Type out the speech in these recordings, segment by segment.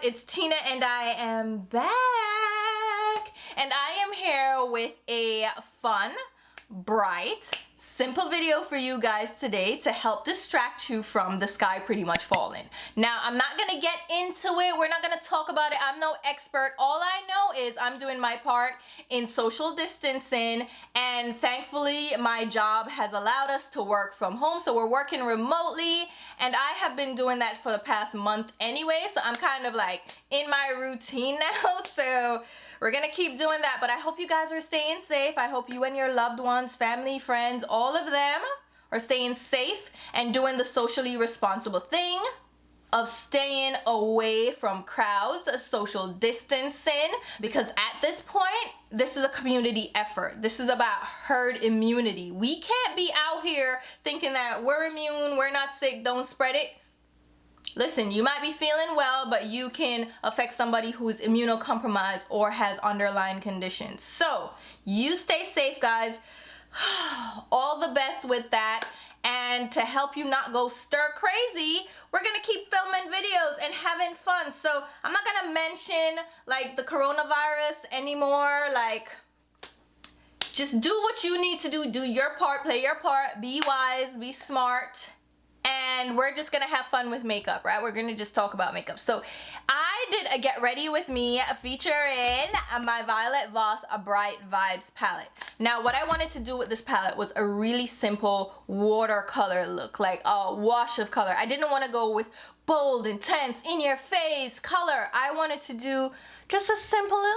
it's Tina and I am back. And I am here with a fun, bright, simple video for you guys today to help distract you from the sky pretty much falling. Now, I'm not gonna get into it. We're not gonna talk about it. I'm no expert. All I know is I'm doing my part in social distancing, and thankfully my job has allowed us to work from home, so we're working remotely, and I have been doing that for the past month anyway, so I'm kind of like in my routine now. So we're gonna keep doing that, but I hope you guys are staying safe. I hope you and your loved ones, family, friends, all of them are staying safe and doing the socially responsible thing of staying away from crowds, social distancing, because at this point, this is a community effort. This is about herd immunity. We can't be out here thinking that we're immune, we're not sick, don't spread it. Listen, you might be feeling well, but you can affect somebody who's immunocompromised or has underlying conditions. So you stay safe, guys. All the best with that. And to help you not go stir crazy, we're gonna keep filming videos and having fun. So I'm not gonna mention like the coronavirus anymore. Like, just do what you need to do your part, play your part, be wise, be smart. And we're just gonna have fun with makeup, right? We're gonna just talk about makeup. So I did a get ready with me featuring my Violet Voss a Bright Vibes palette. Now what I wanted to do with this palette was a really simple watercolor look, like a wash of color. I didn't want to go with bold, intense, in your face color. I wanted to do just a simple little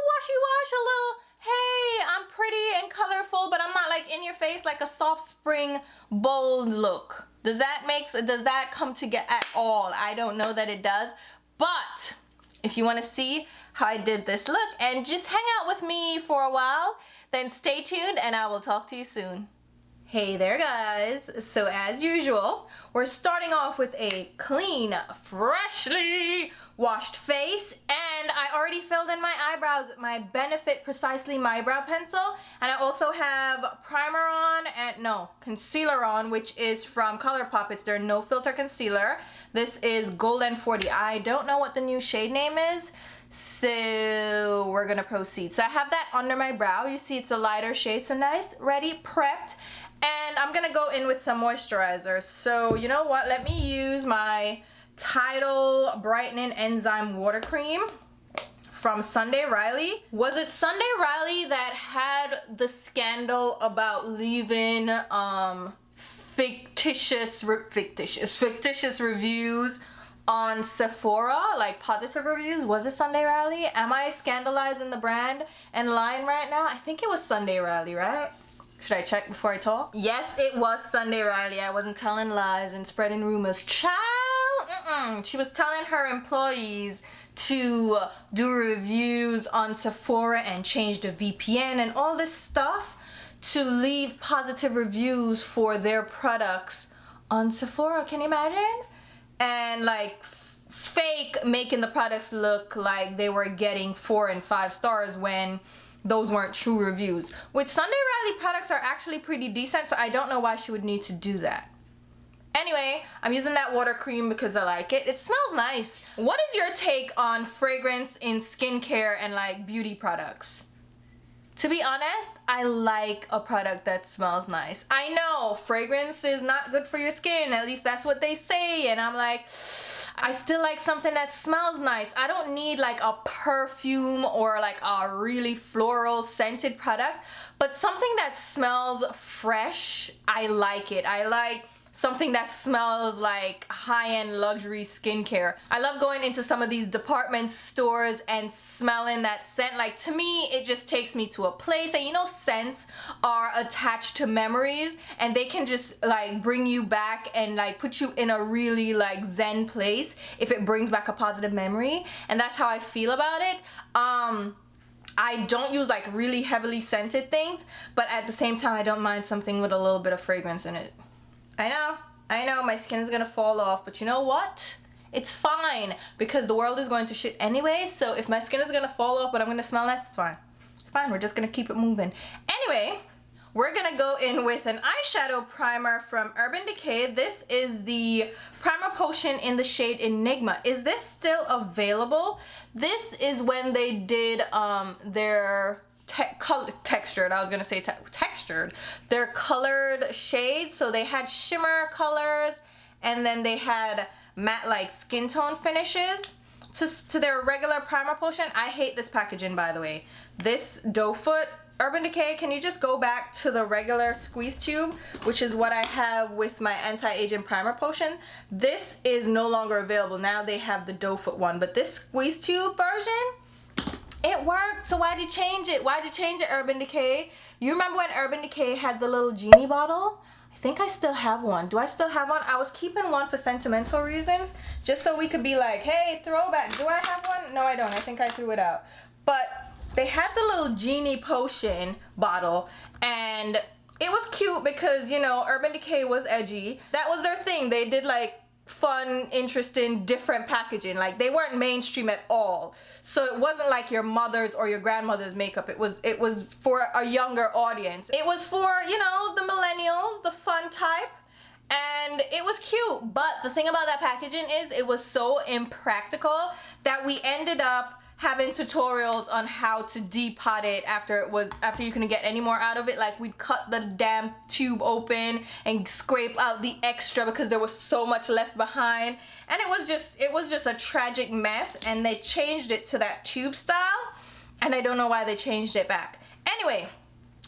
washy wash, a little, hey, I'm pretty and colorful, but I'm not like in your face, like a soft spring bold look. Does that come together at all? I don't know that it does, but if you want to see how I did this look and just hang out with me for a while, then stay tuned and I will talk to you soon. Hey there, guys. So as usual, we're starting off with a clean, freshly washed face, and I already filled in my eyebrows with my Benefit Precisely My Brow Pencil, and I also have primer on and concealer on, which is from ColourPop. It's their no filter concealer. This is Golden 40. I don't know what the new shade name is, so we're gonna proceed. So I have that under my brow. You see it's a lighter shade, so nice, ready, prepped. And I'm gonna go in with some moisturizer. So you know what, let me use my Tidal Brightening Enzyme Water Cream from Sunday Riley. Was it Sunday Riley that had the scandal about leaving fictitious reviews on Sephora, like positive reviews? Was it Sunday Riley? Am I scandalizing the brand and lying right now? I think it was Sunday Riley, right? Should I check before I talk? Yes, it was Sunday Riley. I wasn't telling lies and spreading rumors. Child, she was telling her employees to do reviews on Sephora and change the VPN and all this stuff to leave positive reviews for their products on Sephora. Can you imagine? And like fake making the products look like they were getting 4 and 5 stars when those weren't true reviews. Which Sunday Riley products are actually pretty decent, so I don't know why she would need to do that. Anyway, I'm using that water cream because I like it. It smells nice. What is your take on fragrance in skincare and like beauty products? To be honest, I like a product that smells nice. I know fragrance is not good for your skin, at least that's what they say, and I'm like, I still like something that smells nice. I don't need like a perfume or like a really floral scented product, but something that smells fresh, I like it. I like something that smells like high-end luxury skincare. I love going into some of these department stores and smelling that scent. Like, to me, it just takes me to a place. And you know, scents are attached to memories, and they can just like bring you back and like put you in a really like zen place if it brings back a positive memory. And that's how I feel about it. I don't use like really heavily scented things, but at the same time, I don't mind something with a little bit of fragrance in it. I know, my skin is gonna fall off, but you know what? It's fine, because the world is going to shit anyway, so if my skin is gonna fall off but I'm gonna smell nice, it's fine. It's fine, we're just gonna keep it moving. Anyway, we're gonna go in with an eyeshadow primer from Urban Decay. This is the primer potion in the shade Enigma. Is this still available? This is when they did their textured, I was gonna say textured, their colored shades. So they had shimmer colors, and then they had matte like skin tone finishes to their regular primer potion. I hate this packaging, by the way. This doe foot Urban Decay, can you just go back to the regular squeeze tube, which is what I have with my anti-aging primer potion? This is no longer available. Now they have the doe foot one, but this squeeze tube version, it worked. So why'd you change it? Why'd you change it, Urban Decay? You remember when Urban Decay had the little genie bottle? I think I still have one. Do I still have one? I was keeping one for sentimental reasons, just so we could be like, hey, throwback. Do I have one? No, I don't. I think I threw it out. But they had the little genie potion bottle, and it was cute because, you know, Urban Decay was edgy. That was their thing. They did like fun, interesting, different packaging. Like, they weren't mainstream at all. So it wasn't like your mother's or your grandmother's makeup. It was for a younger audience. It was for, you know, the millennials, the fun type. And it was cute. But the thing about that packaging is it was so impractical that we ended up having tutorials on how to depot it after you couldn't get any more out of it. Like, we'd cut the damn tube open and scrape out the extra because there was so much left behind, and it was just a tragic mess. And they changed it to that tube style, and I don't know why they changed it back. Anyway,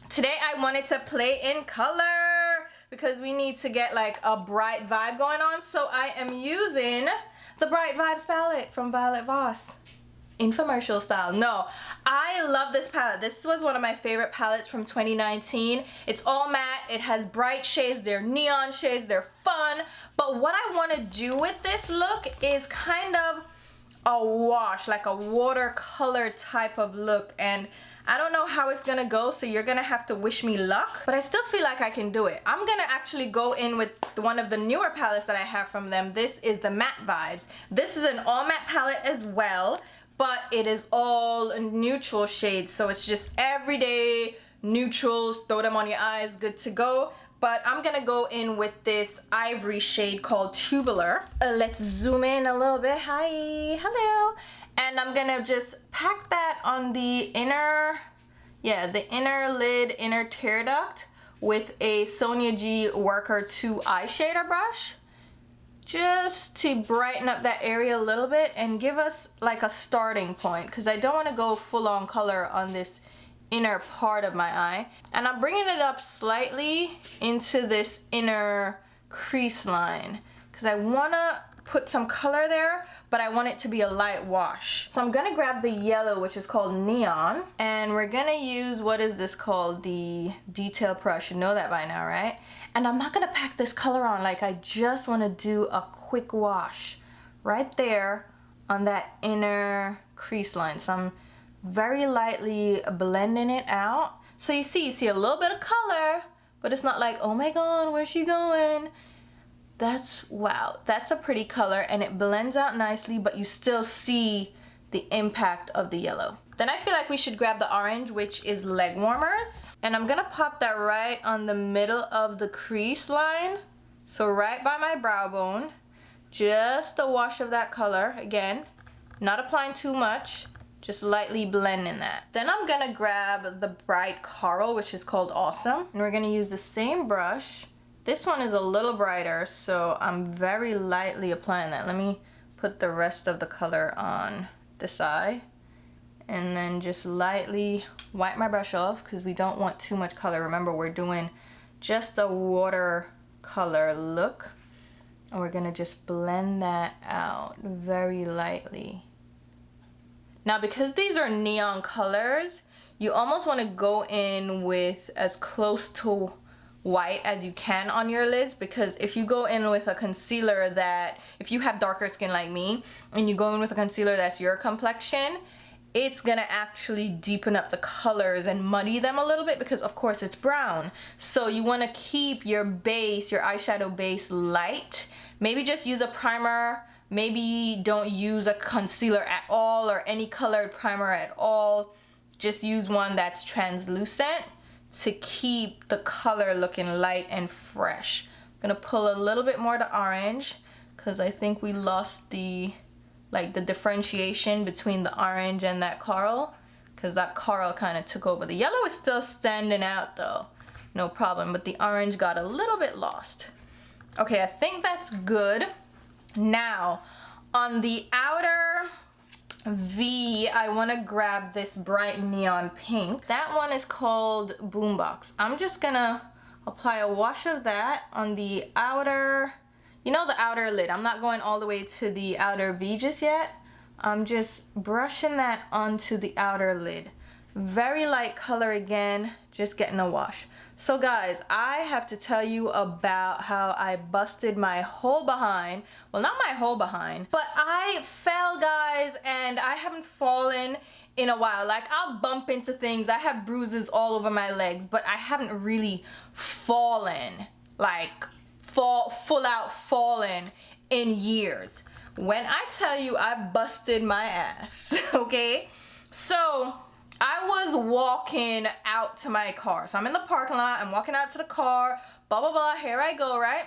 today I wanted to play in color because we need to get like a bright vibe going on. So I am using the Bright Vibes palette from Violet Voss. Infomercial style. No, I love this palette. This was one of my favorite palettes from 2019. It's all matte. It has bright shades. They're neon shades. They're fun. But what I want to do with this look is kind of a wash, like a watercolor type of look. And I don't know how it's gonna go, so you're gonna have to wish me luck. But I still feel like I can do it. I'm gonna actually go in with one of the newer palettes that I have from them. This is the Matte Vibes. This is an all matte palette as well, but it is all neutral shades, so it's just everyday neutrals. Throw them on your eyes, good to go. But I'm gonna go in with this ivory shade called Tubular. Let's zoom in a little bit. Hi, hello. And I'm gonna just pack that on the inner, the inner lid, inner tear duct with a Sonia G Worker 2 eyeshadow brush, just to brighten up that area a little bit and give us like a starting point, because I don't want to go full on color on this inner part of my eye. And I'm bringing it up slightly into this inner crease line because I want to put some color there, but I want it to be a light wash. So I'm gonna grab the yellow, which is called Neon, and we're gonna use, what is this called? The detail brush. You know that by now, right? And I'm not gonna pack this color on. Like, I just want to do a quick wash right there on that inner crease line. So I'm very lightly blending it out. So you see a little bit of color, but it's not like, oh my god, where's she going? Wow, that's a pretty color, and it blends out nicely, but you still see the impact of the yellow. Then I feel like we should grab the orange, which is Leg Warmers. And I'm gonna pop that right on the middle of the crease line. So right by my brow bone. Just a wash of that color. Again, not applying too much, just lightly blending that. Then I'm gonna grab the bright coral, which is called Awesome. And we're gonna use the same brush. This one is a little brighter, so I'm very lightly applying that. Let me put the rest of the color on this eye. And then just lightly wipe my brush off because we don't want too much color. Remember, we're doing just a watercolor look. And we're gonna just blend that out very lightly. Now, because these are neon colors, you almost wanna go in with as close to white as you can on your lids, because if you go in with a concealer that, if you have darker skin like me and you go in with a concealer that's your complexion, it's gonna actually deepen up the colors and muddy them a little bit, because of course it's brown. So you want to keep your base, your eyeshadow base, light. Maybe just use a primer. Maybe don't use a concealer at all or any colored primer at all. Just use one that's translucent to keep the color looking light and fresh. I'm gonna pull a little bit more to orange because I think we lost the differentiation between the orange and that coral, because that coral kind of took over. The yellow is still standing out though, no problem, but the orange got a little bit lost. Okay, I think that's good. Now, on the outer V, I want to grab this bright neon pink. That one is called Boombox. I'm just gonna apply a wash of that on the outer, you know, the outer lid. I'm not going all the way to the outer V just yet. I'm just brushing that onto the outer lid. Very light color again, just getting a wash. So guys, I have to tell you about how I busted my whole behind. Well, not my whole behind, but I fell, guys, and I haven't fallen in a while. Like, I'll bump into things. I have bruises all over my legs, but I haven't really fallen, like full out fallen in years. When I tell you I busted my ass, okay? So I was walking out to my car. So I'm in the parking lot, I'm walking out to the car, blah, blah, blah, here I go, right?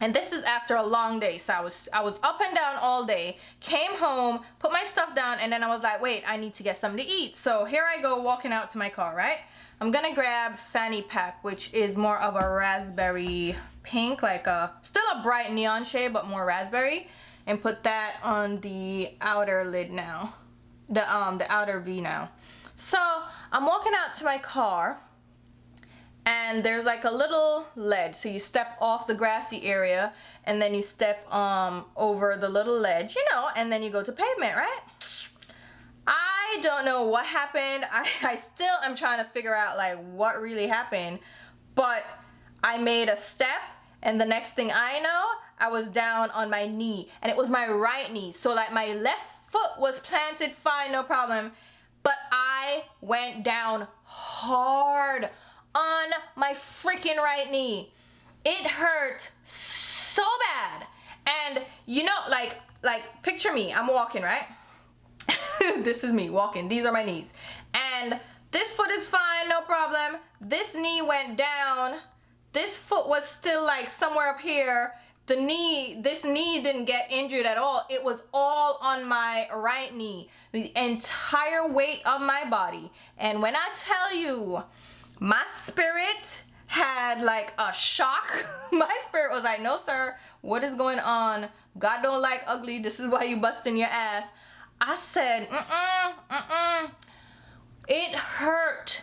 And this is after a long day. So I was up and down all day, came home, put my stuff down, and then I was like, wait, I need to get something to eat. So here I go walking out to my car, right? I'm gonna grab Fanny Pack, which is more of a raspberry pink, like still a bright neon shade, but more raspberry, and put that on the outer lid now, the outer V now. So I'm walking out to my car, and there's like a little ledge. So you step off the grassy area, and then you step over the little ledge, you know, and then you go to pavement, right? I don't know what happened. I still am trying to figure out like what really happened, but I made a step, and the next thing I know, I was down on my knee, and it was my right knee. So like my left foot was planted fine, no problem, but I went down hard on my freaking right knee. It hurt so bad. And you know, like picture me, I'm walking, right? This is me walking, these are my knees, and this foot is fine, no problem. This knee went down, this foot was still like somewhere up here. This knee didn't get injured at all. It was all on my right knee, the entire weight of my body. And when I tell you, my spirit had like a shock. My spirit was like, no sir, what is going on? God don't like ugly, this is why you busting your ass. I said, It hurt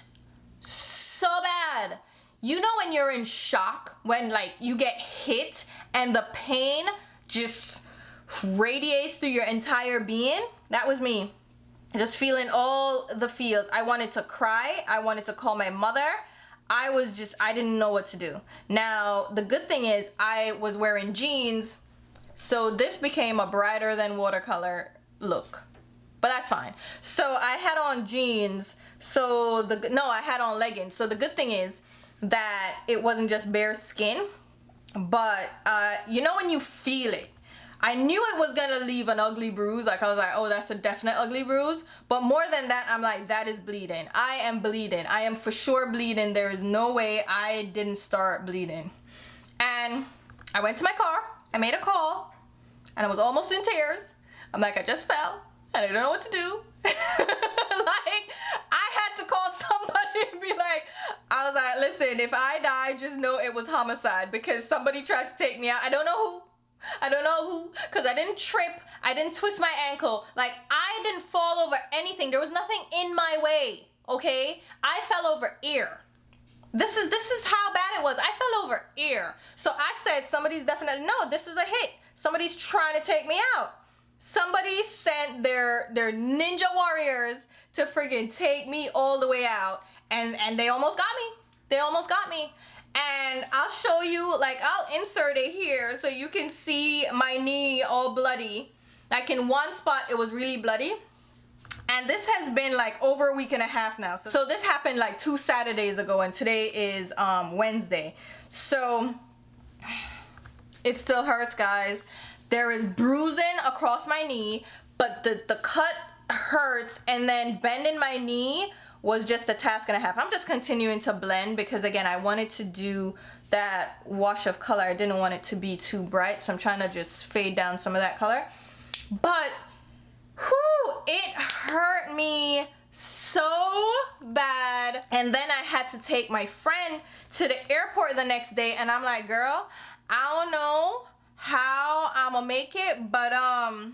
so bad. You know when you're in shock, when like you get hit and the pain just radiates through your entire being? That was me. Just feeling all the feels. I wanted to cry. I wanted to call my mother. I didn't know what to do. Now, the good thing is I was wearing jeans, so this became a brighter than watercolor look. But that's fine. So I had on jeans, I had on leggings. So the good thing is that it wasn't just bare skin, but you know when you feel it. I knew it was gonna leave an ugly bruise. Like I was like, oh, that's a definite ugly bruise. But more than that, I'm like, that is bleeding. I am bleeding. I am for sure bleeding. There is no way I didn't start bleeding. And I went to my car, I made a call, and I was almost in tears. I'm like, I just fell, and I don't know what to do. Like, I had to call somebody and be like, I was like, listen, if I die, just know it was homicide because somebody tried to take me out. I don't know who, because I didn't trip, I didn't twist my ankle, like I didn't fall over anything. There was nothing in my way, okay? I fell over ear. This is how bad it was. I fell over ear. So I said, somebody's definitely, no, this is a hit. Somebody's trying to take me out. Somebody sent their ninja warriors to friggin' take me all the way out, and they almost got me. They almost got me. And I'll show you, like I'll insert it here so you can see my knee all bloody. Like in one spot it was really bloody. And this has been like over a week and a half now. So this happened like 2 Saturdays ago, and today is Wednesday. So it still hurts, guys. There is bruising across my knee, but the cut hurts, and then bending my knee was just a task and a half. I'm just continuing to blend because again, I wanted to do that wash of color. I didn't want it to be too bright, so I'm trying to just fade down some of that color. But whew, it hurt me so bad. And then I had to take my friend to the airport the next day, and I'm like, girl, I don't know how I'm gonna make it, but I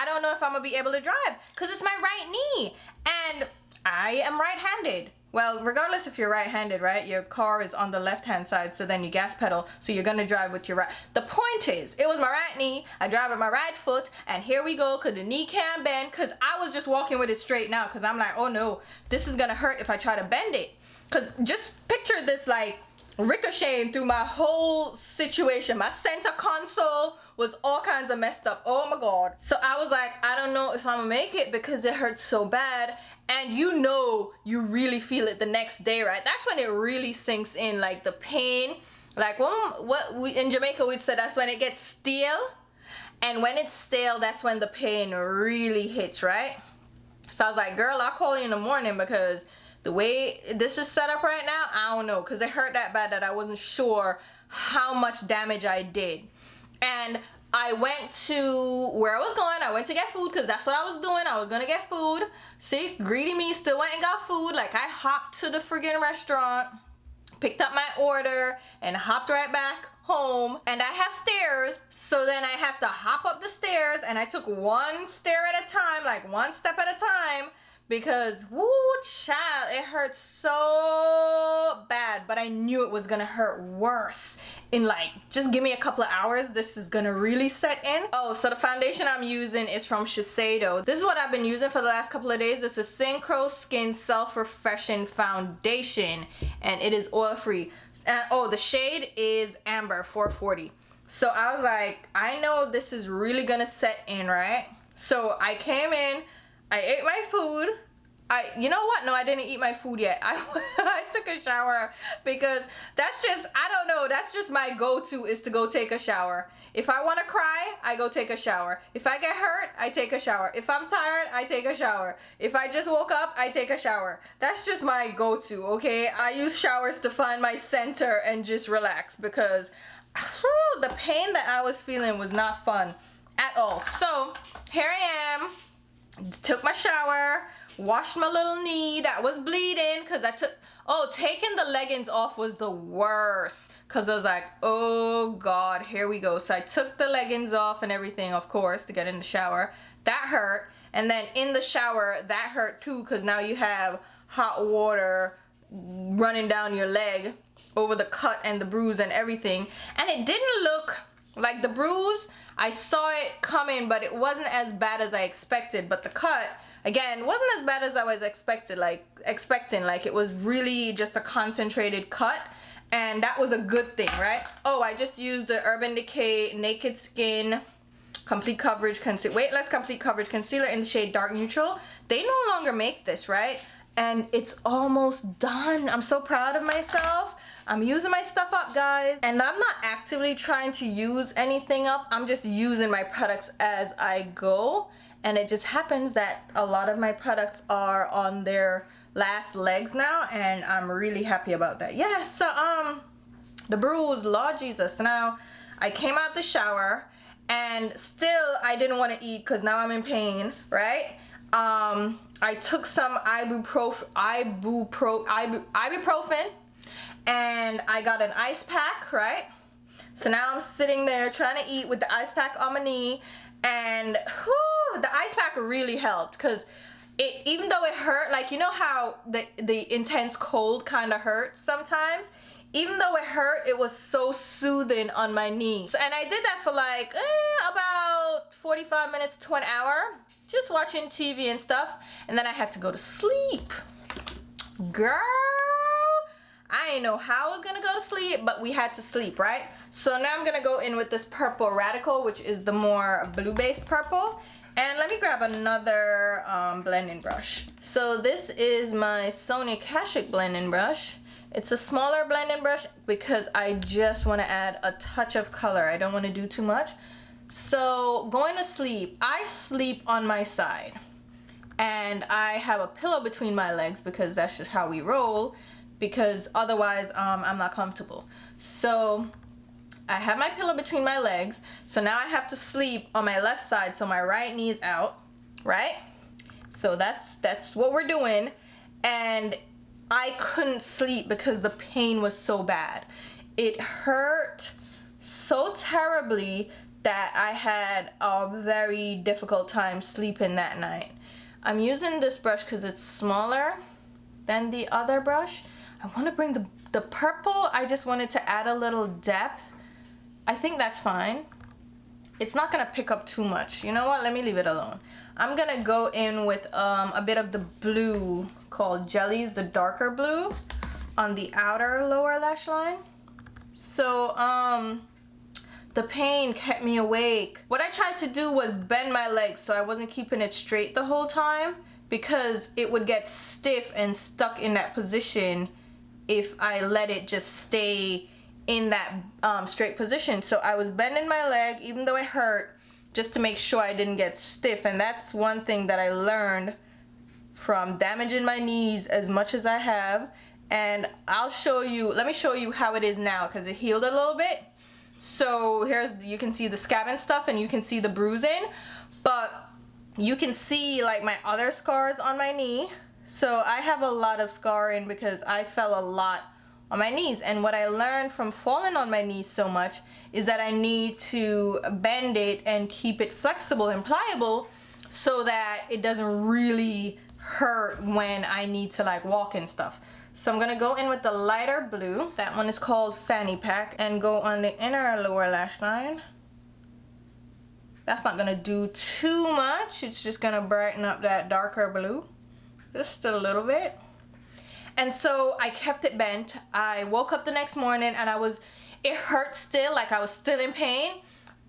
don't know if I'm gonna be able to drive because it's my right knee and I am right-handed. Well, regardless if you're right-handed, right, your car is on the left-hand side, so then you gas pedal, so you're gonna drive with your right. The point is, it was my right knee, I drive with my right foot, and here we go, because the knee can't bend, because I was just walking with it straight now, because I'm like, oh no, this is gonna hurt if I try to bend it. Because just picture this like ricocheting through my whole situation. My center console was all kinds of messed up. Oh my god. So I was like, I don't know if I'm gonna make it because it hurts so bad. And you know, you really feel it the next day, right? That's when it really sinks in, like the pain. Like what we in Jamaica we'd say, that's when it gets stale. And when it's stale, that's when the pain really hits, right? So I was like, girl, I'll call you in the morning because the way this is set up right now, I don't know, because it hurt that bad that I wasn't sure how much damage I did. And I went to where I was going. I went to get food because that's what I was doing. I was gonna get food. See, greedy me still went and got food. Like I hopped to the friggin' restaurant, picked up my order, and hopped right back home. And I have stairs, so then I have to hop up the stairs, and I took one stair at a time, like one step at a time, because woo child, it hurts so bad. But I knew it was gonna hurt worse in like, just give me a couple of hours, this is gonna really set in. Oh, so the foundation I'm using is from Shiseido. This is what I've been using for the last couple of days. This is Synchro Skin Self-Refreshing Foundation, and it is oil free. And oh, the shade is Amber 440. So I was like, I know this is really gonna set in, right? So I came in, I ate my food. You know what? No, I didn't eat my food yet. I took a shower because that's just, I don't know, that's just my go-to is to go take a shower. If I want to cry, I go take a shower. If I get hurt, I take a shower. If I'm tired, I take a shower. If I just woke up, I take a shower. That's just my go-to, okay? I use showers to find my center and just relax because the pain that I was feeling was not fun at all. So here I am. Took my shower, washed my little knee that was bleeding because I took, oh, taking the leggings off was the worst because I was like, oh god, here we go. So I took the leggings off and everything, of course, to get in the shower. That hurt. And then in the shower, that hurt too because now you have hot water running down your leg over the cut and the bruise and everything. And it didn't look like the bruise, I saw it coming, but it wasn't as bad as I expected. But the cut, again, wasn't as bad as I was expecting. Like it was really just a concentrated cut, and that was a good thing, right? Oh, I just used the Urban Decay Naked Skin Complete Coverage Weightless Complete Coverage Concealer in the shade Dark Neutral. They no longer make this, right? And it's almost done. I'm so proud of myself. I'm using my stuff up, guys, and I'm not actively trying to use anything up. I'm just using my products as I go, and it just happens that a lot of my products are on their last legs now, and I'm really happy about that. Yeah, so the bruise, Lord Jesus. Now I came out the shower and still I didn't want to eat because now I'm in pain, right? I took some ibuprofen, and I got an ice pack, right? So now I'm sitting there trying to eat with the ice pack on my knee, and whew, the ice pack really helped because it, even though it hurt, like you know how the intense cold kind of hurts sometimes, even though it hurt, it was so soothing on my knees. And I did that for like about 45 minutes to an hour, just watching TV and stuff, and then I had to go to sleep. Girl, I didn't know how I was gonna go to sleep, but we had to sleep, right? So now I'm gonna go in with this purple Radical, which is the more blue-based purple. And let me grab another blending brush. So this is my Sony Kashuk blending brush. It's a smaller blending brush because I just want to add a touch of color. I don't want to do too much. So going to sleep, I sleep on my side. and I have a pillow between my legs because that's just how we roll, because otherwise I'm not comfortable. So I have my pillow between my legs, so now I have to sleep on my left side, so my right knee is out, right? So that's what we're doing, and I couldn't sleep because the pain was so bad. It hurt so terribly that I had a very difficult time sleeping that night. I'm using this brush because it's smaller than the other brush. I want to bring the purple, I just wanted to add a little depth. I think that's fine. It's not gonna pick up too much. You know what? Let me leave it alone. I'm gonna go in with a bit of the blue called Jellies, the darker blue, on the outer lower lash line. So the pain kept me awake. What I tried to do was bend my legs so I wasn't keeping it straight the whole time, because it would get stiff and stuck in that position if I let it just stay in that straight position. So I was bending my leg even though it hurt, just to make sure I didn't get stiff. And that's one thing that I learned from damaging my knees as much as I have. And I'll show you, let me show you how it is now, because it healed a little bit. So here's, you can see the scab and stuff, and you can see the bruising, but you can see like my other scars on my knee. So I have a lot of scarring because I fell a lot on my knees, and what I learned from falling on my knees so much is that I need to bend it and keep it flexible and pliable so that it doesn't really hurt when I need to like walk and stuff. So I'm gonna go in with the lighter blue, that one is called Fanny Pack, and go on the inner lower lash line. That's not gonna do too much, it's just gonna brighten up that darker blue just a little bit. And so I kept it bent. I woke up the next morning and it hurt still, like I was still in pain,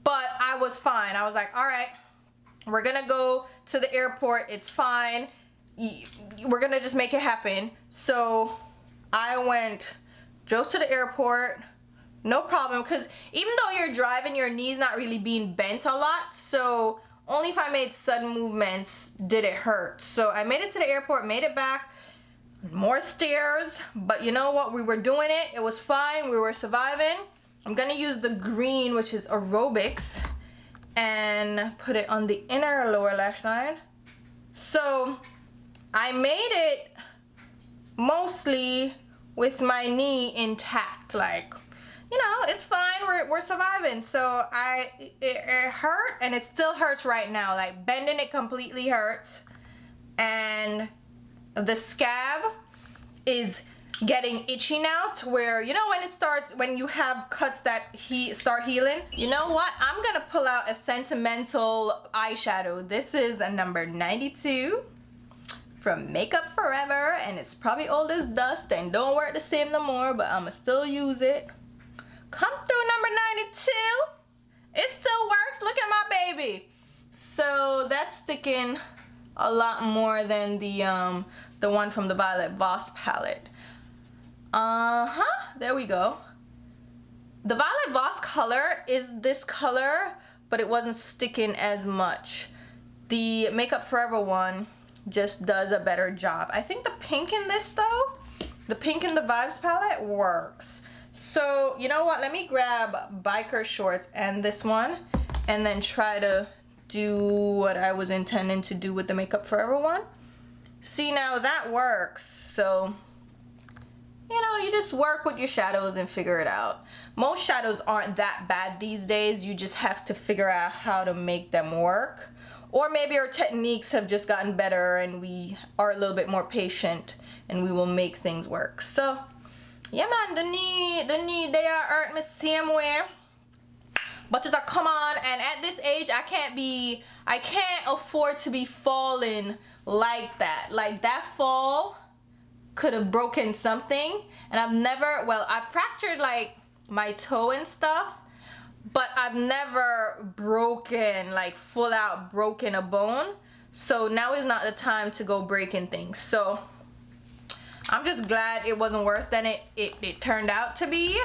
but I was fine. I was like, all right, we're gonna go to the airport, it's fine. We're gonna just make it happen. So I drove to the airport, no problem, because even though you're driving, your knee's not really being bent a lot, so only if I made sudden movements did it hurt. So I made it to the airport, made it back, more stairs, but you know what, we were doing it, it was fine, we were surviving. I'm gonna use the green, which is Aerobics, and put it on the inner lower lash line. So I made it mostly with my knee intact, like, you know, it's fine, we're surviving. So it hurt, and it still hurts right now, like bending it completely hurts, and the scab is getting itchy now to where, you know, when you have cuts that start healing. You know what? I'm gonna pull out a sentimental eyeshadow. This is a number 92 from Makeup Forever, and it's probably old as dust and don't work the same no more, but I'ma still use it. Come through, number 92. It still works. Look at my baby. So that's sticking a lot more than the one from the Violet Voss palette. There we go. The Violet Voss color is this color, but it wasn't sticking as much. The Makeup Forever one just does a better job. I think the pink in this though, the pink in the Vibes palette works. So you know what, let me grab Biker Shorts and this one, and then try to do what I was intending to do with the Makeup Forever one. See, now that works. So, you know, you just work with your shadows and figure it out. Most shadows aren't that bad these days. You just have to figure out how to make them work. Or maybe our techniques have just gotten better and we are a little bit more patient and we will make things work. So, yeah man, the knee, they are hurt me same way. But to come on, and at this age, I can't afford to be falling like that. Like that fall could have broken something, and I've fractured like my toe and stuff, but I've never broken, like full out broken a bone. So now is not the time to go breaking things. So I'm just glad it wasn't worse than it turned out to be.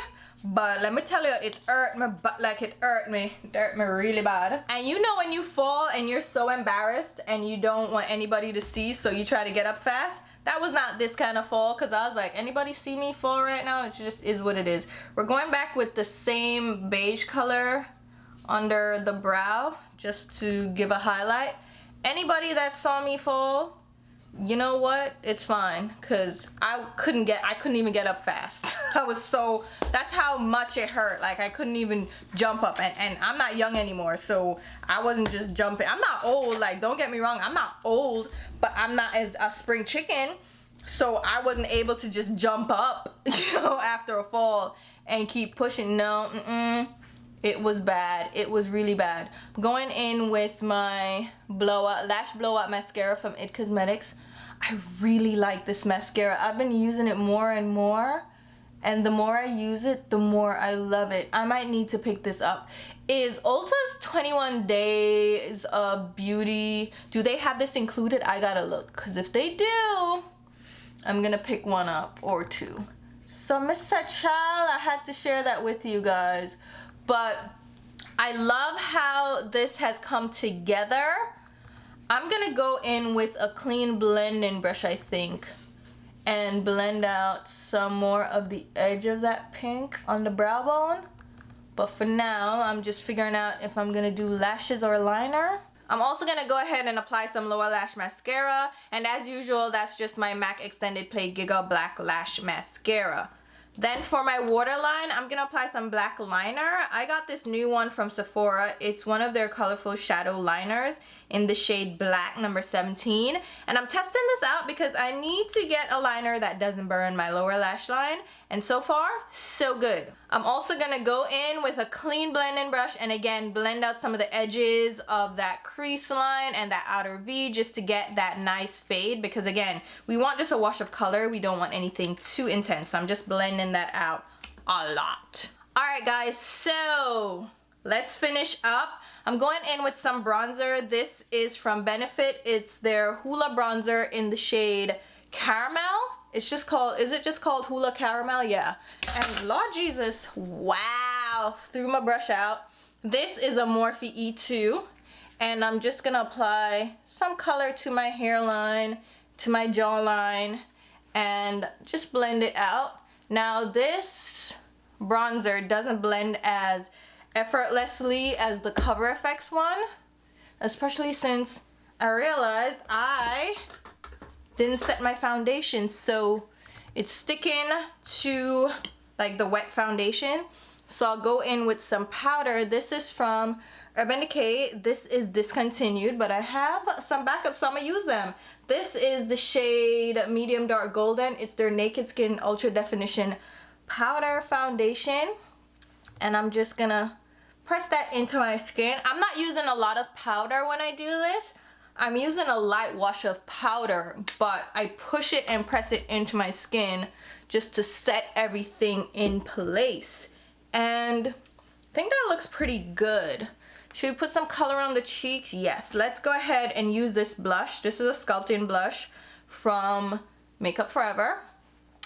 but let me tell you, it hurt me, but like it hurt me really bad. And you know when you fall and you're so embarrassed and you don't want anybody to see, so you try to get up fast? That was not this kind of fall, because I was like, anybody see me fall right now? It just is what it is. We're going back with the same beige color under the brow just to give a highlight. Anybody that saw me fall, you know what, it's fine, because I couldn't even get up fast. I was so, that's how much it hurt. Like I couldn't even jump up, and I'm not young anymore, so I wasn't just jumping. I'm not old, like don't get me wrong, I'm not old, but I'm not as a spring chicken, so I wasn't able to just jump up, you know, after a fall and keep pushing. No, it was bad. It was really bad. Going in with my Blowout, Lash Blowout mascara from It Cosmetics. I really like this mascara. I've been using it more and more, and the more I use it, the more I love it. I might need to pick this up. Is Ulta's 21 Days of Beauty, do they have this included? I gotta look, because if they do, I'm gonna pick one up or two. So Mr. Child, I had to share that with you guys. But I love how this has come together. I'm gonna go in with a clean blending brush, I think, and blend out some more of the edge of that pink on the brow bone. But for now, I'm just figuring out if I'm gonna do lashes or liner. I'm also gonna go ahead and apply some lower lash mascara, and as usual, that's just my MAC Extended Play Giga Black Lash Mascara. Then for my waterline, I'm gonna apply some black liner. I got this new one from Sephora. It's one of their colorful shadow liners in the shade black, number 17. And I'm testing this out because I need to get a liner that doesn't burn my lower lash line. And so far, so good. I'm also gonna go in with a clean blending brush and again, blend out some of the edges of that crease line and that outer V just to get that nice fade, because again, we want just a wash of color. We don't want anything too intense. So I'm just blending that out a lot. All right, guys, so let's finish up. I'm going in with some bronzer. This is from Benefit. It's their Hoola bronzer in the shade Caramel. It's just called, is it just called Hoola Caramel? Yeah. And Lord Jesus, wow, threw my brush out. This is a Morphe E2, and I'm just gonna apply some color to my hairline, to my jawline, and just blend it out. Now this bronzer doesn't blend as effortlessly as the Cover FX one, especially since I realized I didn't set my foundation, so it's sticking to like the wet foundation. So I'll go in with some powder. This is from Urban Decay. This is discontinued, but I have some backup, so I'm gonna use them. This is the shade Medium Dark Golden. It's their Naked Skin Ultra Definition Powder Foundation, and I'm just gonna press that into my skin. I'm not using a lot of powder when I do this. I'm using a light wash of powder, but I push it and press it into my skin just to set everything in place. And I think that looks pretty good. Should we put some color on the cheeks? Yes. Let's go ahead and use this blush. This is a Sculpting blush from Makeup Forever.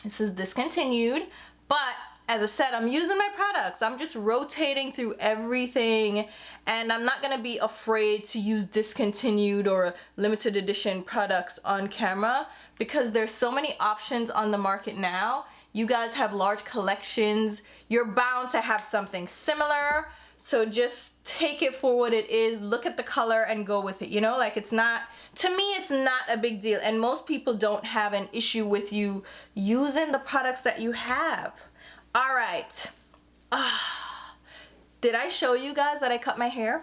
This is discontinued, but as I said, I'm using my products. I'm just rotating through everything, and I'm not gonna be afraid to use discontinued or limited edition products on camera because there's so many options on the market now. You guys have large collections. You're bound to have something similar. So just take it for what it is. Look at the color and go with it. You know, like it's not, to me, it's not a big deal. And most people don't have an issue with you using the products that you have. All right. Did I show you guys that I cut my hair?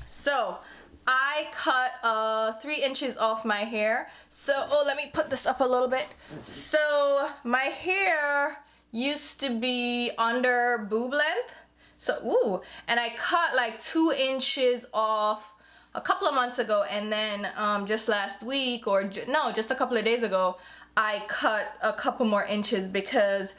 So I cut 3 inches off my hair. So, let me put this up a little bit. So my hair used to be under boob length. So, and I cut like 2 inches off a couple of months ago, and then just last week, or no, just a couple of days ago, I cut a couple more inches because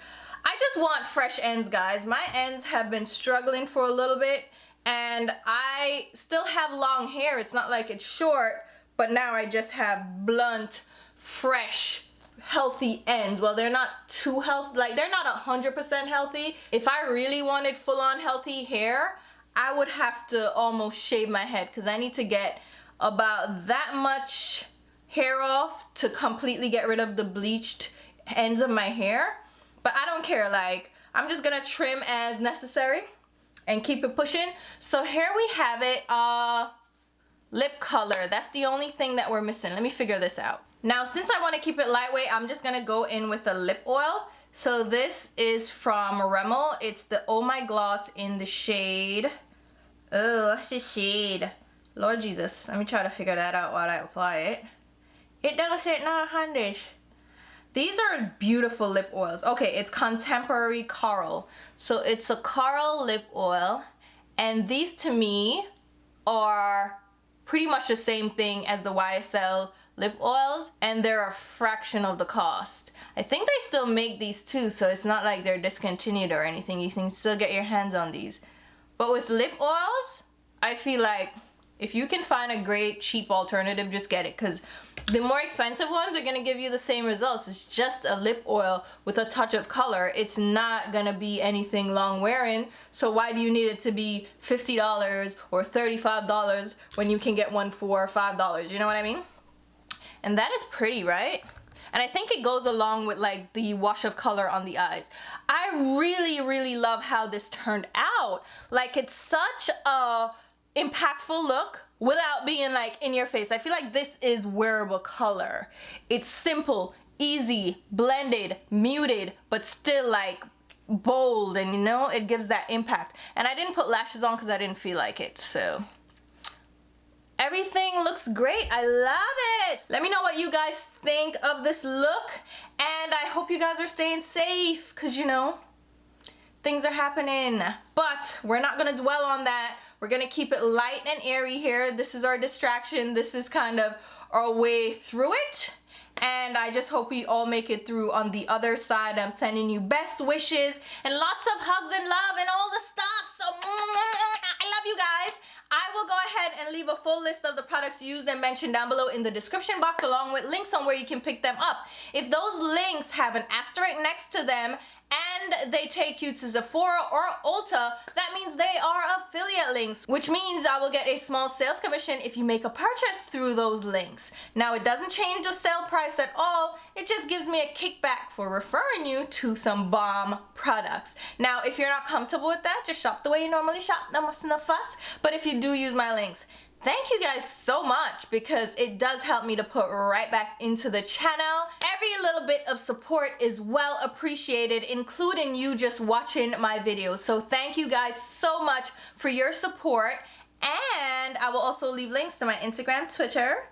I just want fresh ends, guys. My ends have been struggling for a little bit, and I still have long hair. It's not like it's short, but now I just have blunt, fresh healthy ends. Well, they're not too healthy, like they're not 100% healthy. If I really wanted full-on healthy hair, I would have to almost shave my head because I need to get about that much hair off to completely get rid of the bleached ends of my hair. But I don't care, like I'm just gonna trim as necessary and keep it pushing. So here we have it, lip color. That's the only thing that we're missing. Let me figure this out. Now, since I want to keep it lightweight, I'm just gonna go in with a lip oil. So this is from Rimmel. It's the Oh My Gloss in the shade. Oh, what's the shade? Lord Jesus, let me try to figure that out while I apply it. It doesn't know how this. These are beautiful lip oils. Okay, it's Contemporary Coral. So it's a coral lip oil, and these to me are pretty much the same thing as the YSL lip oils, and they're a fraction of the cost. I think they still make these too, so it's not like they're discontinued or anything. You can still get your hands on these. But with lip oils, I feel like if you can find a great cheap alternative, just get it, because the more expensive ones are gonna give you the same results. It's just a lip oil with a touch of color. It's not gonna be anything long wearing, so why do you need it to be $50 or $35 when you can get one for $5? You know what I mean? And that is pretty, right? And I think it goes along with like the wash of color on the eyes. I really love how this turned out. Like, it's such a impactful look without being like in your face. I feel like this is wearable color. It's simple, easy, blended, muted, but still like bold, and you know, it gives that impact. And I didn't put lashes on because I didn't feel like it, so everything looks great. I love it. Let me know what you guys think of this look, and I hope you guys are staying safe, because you know, things are happening. But we're not gonna dwell on that. We're gonna keep it light and airy here. This is our distraction. This is kind of our way through it. And I just hope we all make it through on the other side. I'm sending you best wishes and lots of hugs and love and all the stuff. So I love you guys. I will go ahead and leave a full list of the products used and mentioned down below in the description box, along with links on where you can pick them up. If those links have an asterisk next to them and they take you to Sephora or Ulta, that means they are affiliate links, which means I will get a small sales commission if you make a purchase through those links. Now, it doesn't change the sale price at all. It just gives me a kickback for referring you to some bomb products. Now, if you're not comfortable with that, just shop the way you normally shop. No muss, no fuss. But if you do use my links, thank you guys so much, because it does help me to put right back into the channel. Every little bit of support is well appreciated, including you just watching my videos. So thank you guys so much for your support. And I will also leave links to my Instagram, Twitter,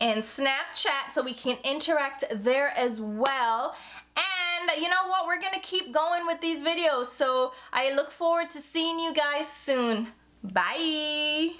and Snapchat so we can interact there as well. And you know what? We're gonna keep going with these videos. So I look forward to seeing you guys soon. Bye.